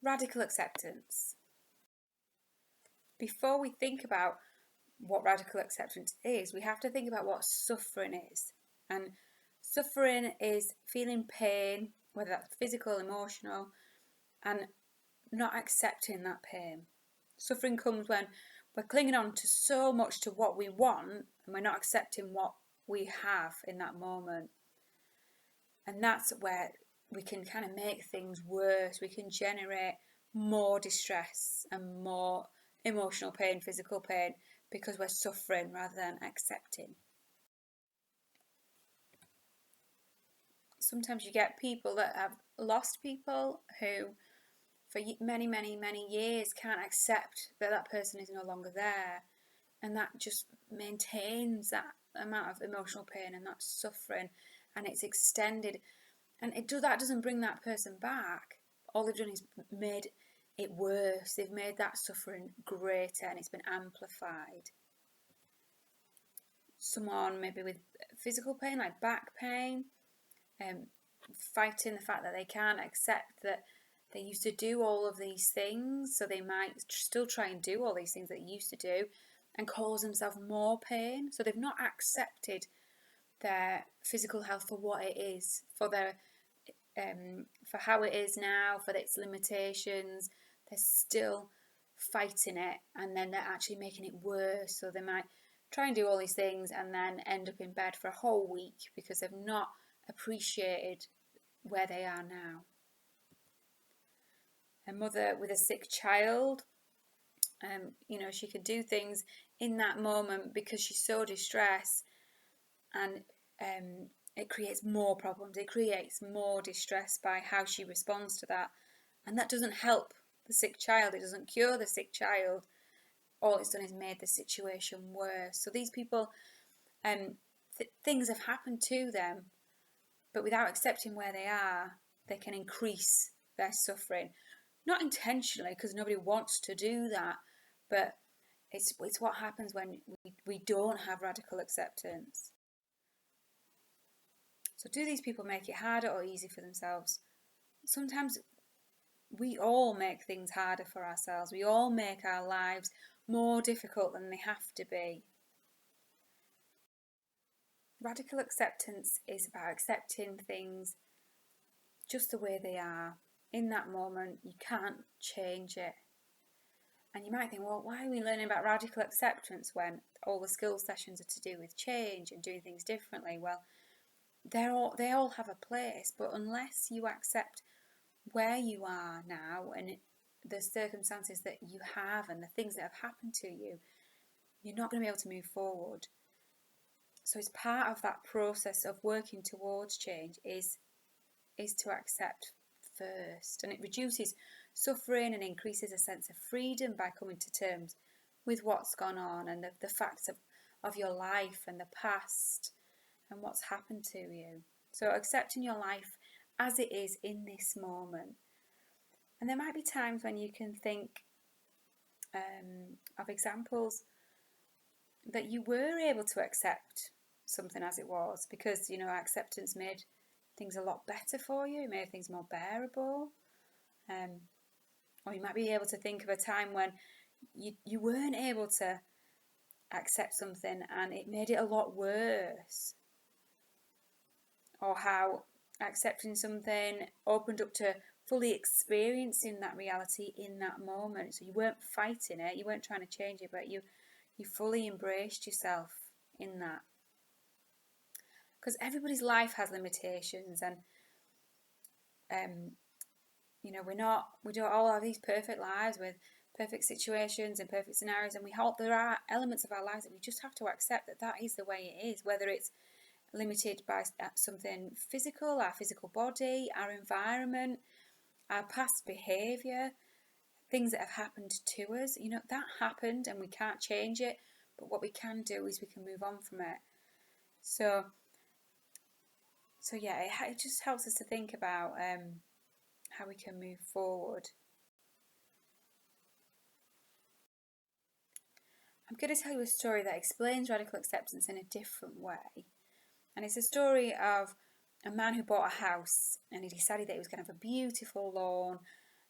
Radical acceptance. Before we think about what radical acceptance is, we have to think about what suffering is. And suffering is feeling pain, whether that's physical, emotional, and not accepting that pain. Suffering comes when we're clinging on to so much to what we want and we're not accepting what we have in that moment. And that's where we can kind of make things worse. We can generate more distress and more emotional pain, physical pain, because we're suffering rather than accepting. Sometimes you get people that have lost people who for many, many, many years can't accept that that person is no longer there, and that just maintains that amount of emotional pain and that suffering, and it's extended, and that doesn't bring that person back. All they've done is made it worse. They've made that suffering greater and it's been amplified. Someone maybe with physical pain like back pain, fighting the fact that they can't accept that they used to do all of these things, so they might still try and do all these things that they used to do and cause themselves more pain. So they've not accepted their physical health for what it is, for their for how it is now, for its limitations. They're still fighting it, and then they're actually making it worse. So they might try and do all these things and then end up in bed for a whole week because they've not appreciated where they are now. A mother with a sick child, she can do things in that moment because she's so distressed, and it creates more problems. It creates more distress by how she responds to that, and that doesn't help the sick child. It doesn't cure the sick child. All it's done is made the situation worse. So these people, things have happened to them, but without accepting where they are, they can increase their suffering. Not intentionally, because nobody wants to do that, but it's what happens when we don't have radical acceptance. So do these people make it harder or easier for themselves? Sometimes we all make things harder for ourselves. We all make our lives more difficult than they have to be. Radical acceptance is about accepting things just the way they are. In that moment, you can't change it. And you might think, well, why are we learning about radical acceptance when all the skills sessions are to do with change and doing things differently? Well, they all have a place, but unless you accept where you are now and the circumstances that you have and the things that have happened to you, you're not going to be able to move forward. So it's part of that process of working towards change is to accept first, and it reduces suffering and increases a sense of freedom by coming to terms with what's gone on and the facts of your life and the past and what's happened to you. So accepting your life as it is in this moment. And there might be times when you can think of examples that you were able to accept something as it was because, acceptance made things a lot better for you, it made things more bearable. Or you might be able to think of a time when you weren't able to accept something and it made it a lot worse. Or how accepting something opened up to fully experiencing that reality in that moment. So you weren't fighting it, you weren't trying to change it, but you fully embraced yourself in that. Because everybody's life has limitations, and we don't all have these perfect lives with perfect situations and perfect scenarios, and there are elements of our lives that we just have to accept that is the way it is, whether it's limited by something physical, our physical body, our environment, our past behaviour, things that have happened to us. That happened and we can't change it, but what we can do is we can move on from it. So yeah, it just helps us to think about how we can move forward. I'm going to tell you a story that explains radical acceptance in a different way. And it's a story of a man who bought a house and he decided that he was going to have a beautiful lawn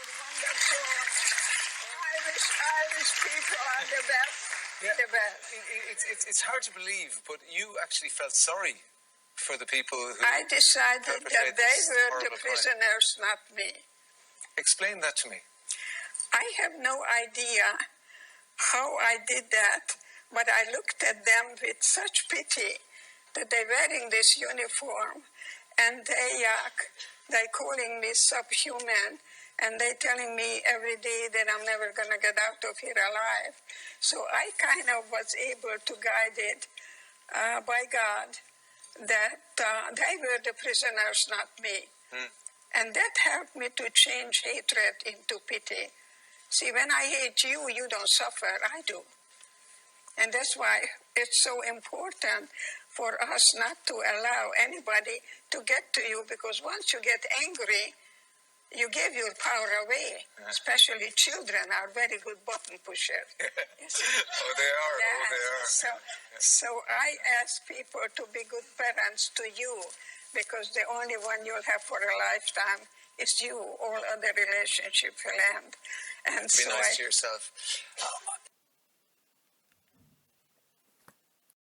wonderful. Irish people are the best. Yeah, The best. it's hard to believe, but you actually felt sorry for the people who I decided that perpetrate they this were the horrible crime. prisoners, not me. Explain that to me. I have no idea how I did that, but I looked at them with such pity that they're wearing this uniform and they calling me subhuman, and they telling me every day that I'm never going to get out of here alive. So I kind of was able to guide it by God that they were the prisoners, not me. And that helped me to change hatred into pity. See, when I hate you, you don't suffer, I do. And that's why it's so important for us not to allow anybody to get to you, because once you get angry, you give your power away. Especially children are very good button pushers. Oh, they are. Yeah. Oh, they are. So I ask people to be good parents to you, because the only one you'll have for a lifetime is you. All other relationships will end. And Be so nice to yourself.